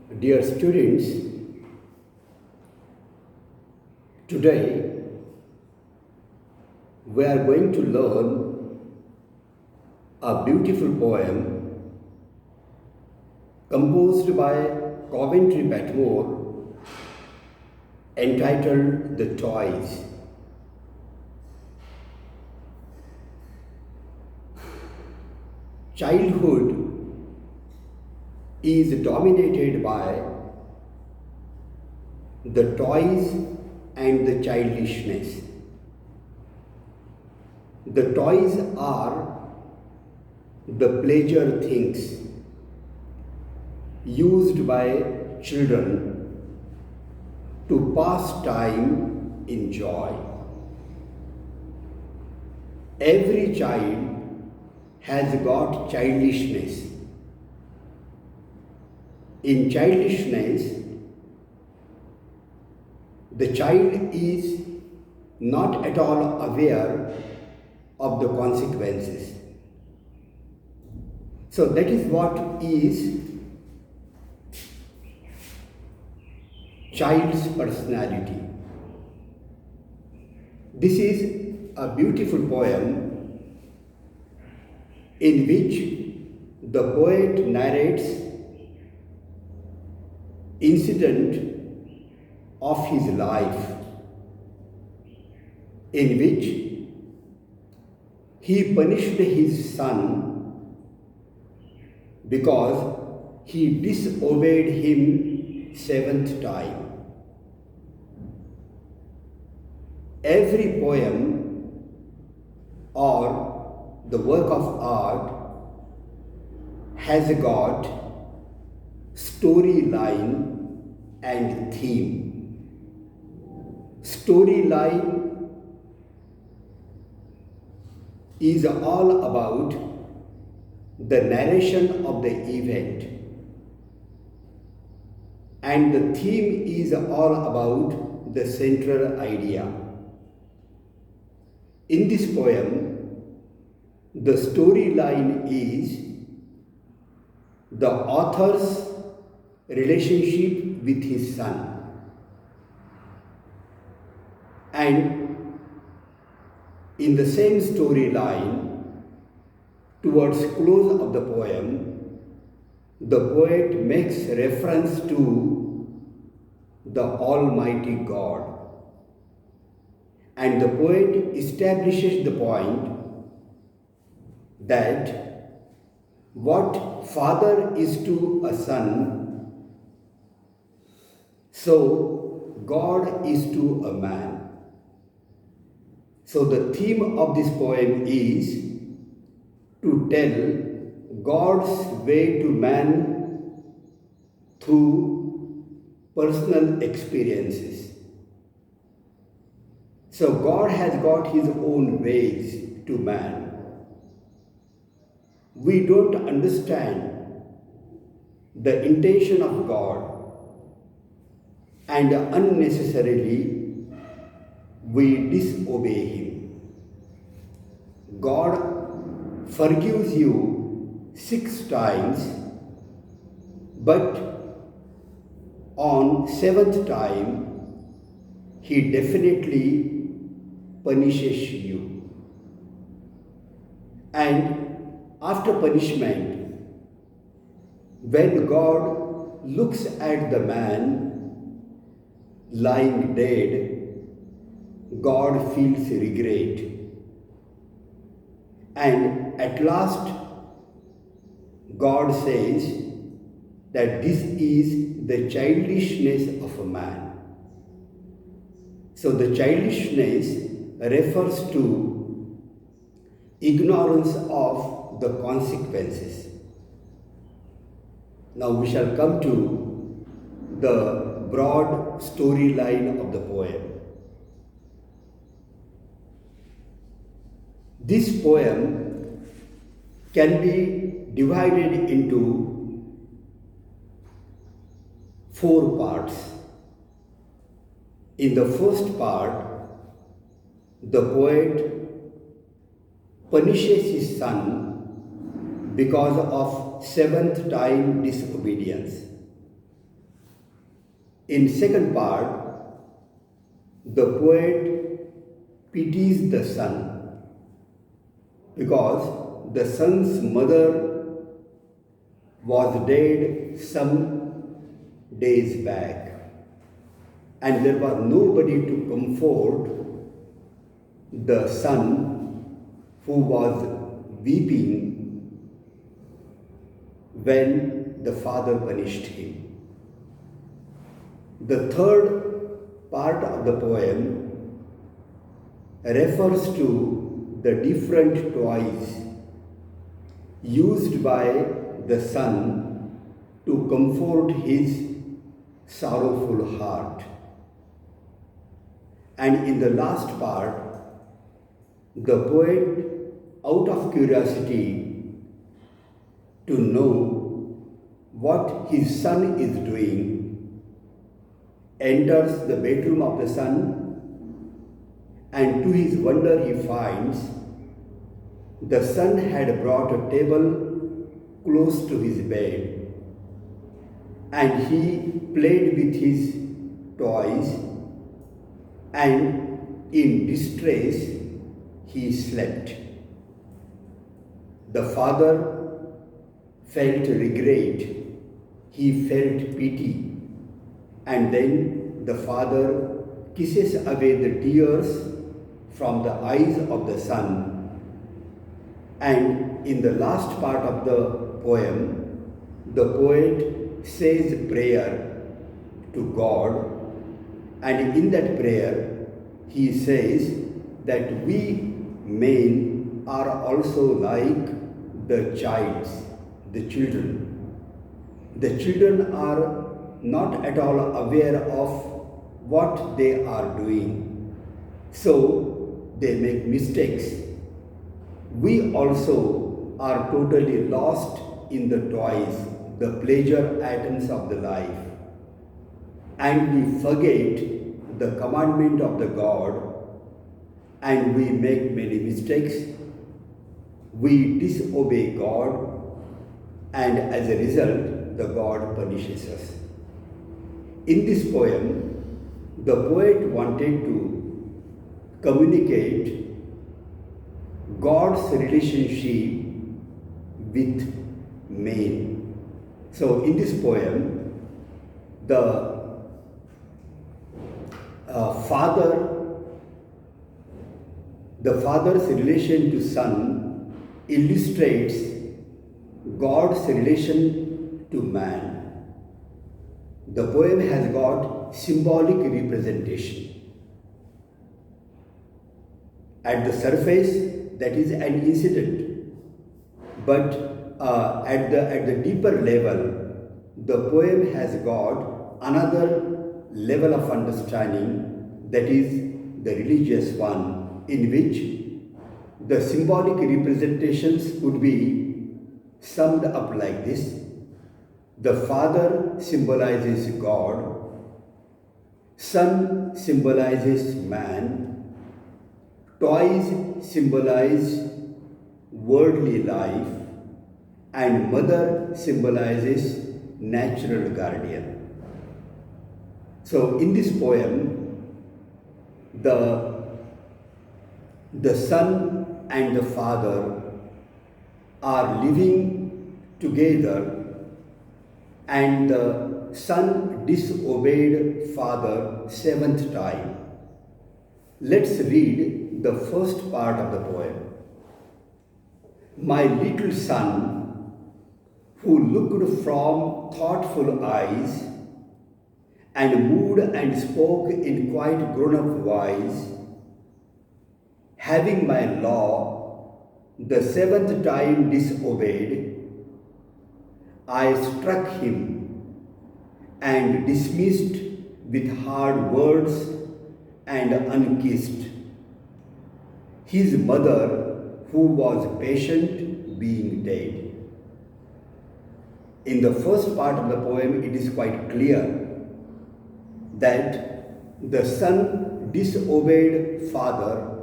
Dear students, today we are going to learn a beautiful poem composed by Coventry Patmorea entitled The Toys. Childhood is dominated by the toys and the childishness. The toys are the pleasure things used by children to pass time in joy. Every child has got childishness. In childishness, the child is not at all aware of the consequences. So that is what is child's personality. This is a beautiful poem in which the poet narrates incident of his life in which he punished his son because he disobeyed him 7th time. Every poem or the work of art has got storyline and theme. Storyline is all about the narration of the event, and the theme is all about the central idea. In this poem, the storyline is the author's relationship with his son, and in the same storyline, towards close of the poem, the poet makes reference to the Almighty God, and the poet establishes the point that what father is to a son, so God is to a man. So the theme of this poem is to tell God's way to man through personal experiences. So God has got his own ways to man. We don't understand the intention of God, and unnecessarily we disobey him. God forgives you 6 times, but on 7th time he definitely punishes you. And after punishment, when God looks at the man lying dead, God feels regret. And at last, God says that this is the childishness of a man. So the childishness refers to ignorance of the consequences. Now we shall come to the broad storyline of the poem. This poem can be divided into 4 parts. In the first part, the poet punishes his son because of 7th time disobedience. In second part, the poet pities the son because the son's mother was dead some days back, and there was nobody to comfort the son who was weeping when the father punished him. The third part of the poem refers to the different toys used by the son to comfort his sorrowful heart. And in the last part, the poet, out of curiosity to know what his son is doing, enters the bedroom of the son, and to his wonder he finds the son had brought a table close to his bed, and he played with his toys, and in distress he slept. The father felt regret, he felt pity, and then the father kisses away the tears from the eyes of the son. And in the last part of the poem, the poet says prayer to God, and in that prayer he says that we men are also like the children. The children are not at all aware of what they are doing, so they make mistakes. We also are totally lost in the toys, the pleasure items of the life, and we forget the commandment of the God, and we make many mistakes. We disobey God, and as a result, the God punishes us. In this poem, the poet wanted to communicate God's relationship with men. So in this poem, the father's relation to son illustrates God's relation to man. The poem has got symbolic representation. At the surface, that is an incident, but at the deeper level, the poem has got another level of understanding, that is the religious one, in which the symbolic representations could be summed up like this. The father symbolizes God, son symbolizes man, toys symbolize worldly life, and mother symbolizes natural guardian. So in this poem, the son and the father are living together, and the son disobeyed father 7th time. Let's read the first part of the poem. My little son, who looked from thoughtful eyes and moved and spoke in quite grown-up wise, having my law the 7th time disobeyed, I struck him and dismissed with hard words and unkissed. His mother, who was patient, being dead. In the first part of the poem, it is quite clear that the son disobeyed father